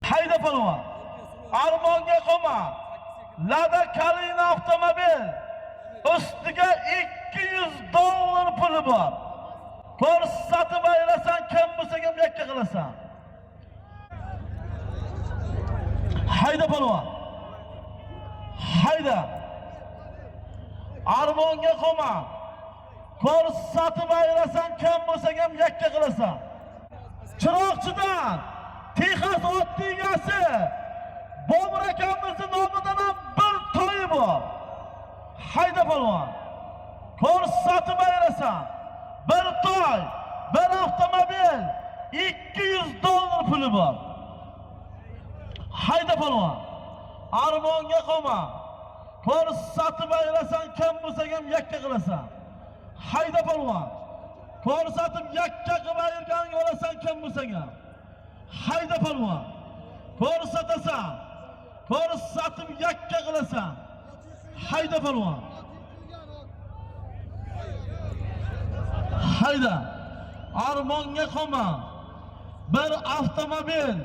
Hayda palvon. Armonga qoma. Lada Kalina avtomobil. Ustiga $200 puli bor. Ko'rsatib ayrasan, kim bo'lsa ham yakka qilasan. Hayda palvon. Hayda. Armonga qoma. Ko'rsatib ayrasan, kim bo'lsa ham yakka qilasan. Chiroqchidan Texas ot egasi Bobur akamizning nomidan ham bir to'yi bor. Hayda palvon. Ko'rsatib ayrasan. Bir to'y, bir avtomobil, $200 puli bor. Hayda palvon. Armonga qoma. Ko'rsatib ayrasan, kim bo'lsa ham yakka qilasan. Hayda palvon. Ko'rsatib yakka qilib ayirgan bo'lasan, kim bo'lsa ham. Hayda palvon. Ko'rsatasan. Ko'rsatib yakka qilasan. Hayda palvon. Hayda. Armonga qoma. Bir avtomobil.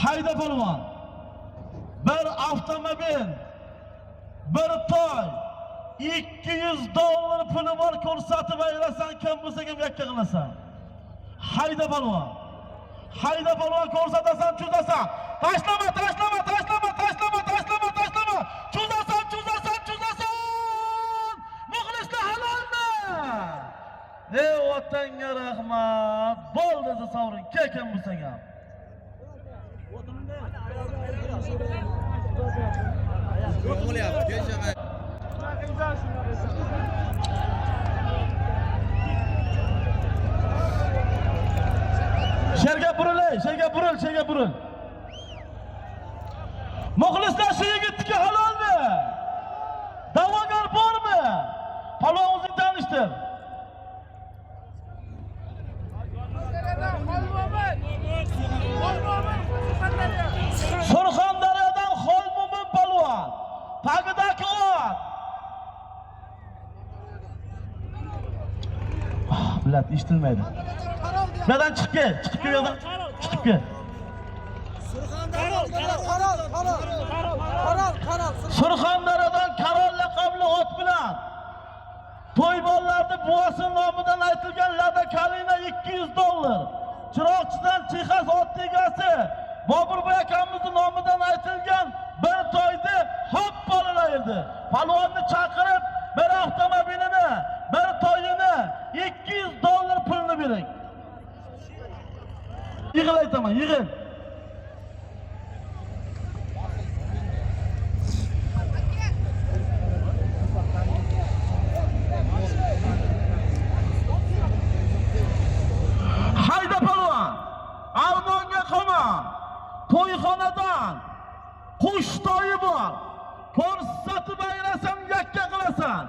Hayda palvon. Bir avtomobil. Bir to'y. $200 puli bor, ko'rsatib ayrasan, kim bo'lsa ham yakka qilasan. Hayda palvon. Hayda palvon, ko'rsatasan, chuzasan. Tashlama. Chuzasan. Muxlislar halolmi? Ey vatanga rahmat. Bo'ldi sovrin, kim bo'lsa ham. Sherga buril. Muxlislar shu yigitga halolmi? Da'vogar bormi? Palvon o'zing tanishtir. Surxondaryodan Xolmo'min palvon. Tagidagi ot. Bilat eshitilmaydi. Buradan chiqib kel. Surxondaryodan Qarol laqabli ot bilan to'ybollarni buvasi nomidan aytilgan Lada Kalina $200. Chiroqchidan Texas ot egasi Bobur akamizning nomidan aytilgan bir to'yni hop bolalaydi. Palvonni chaqirib, bir avtomobilini, bir to'yini $200 pulni bering. Yig'il aytaman, yig'il. Hayda palvon. Armonga qoma. To'yxonadan qush to'yi bor. Ko'rsatib ayrasan, yakka qilasan.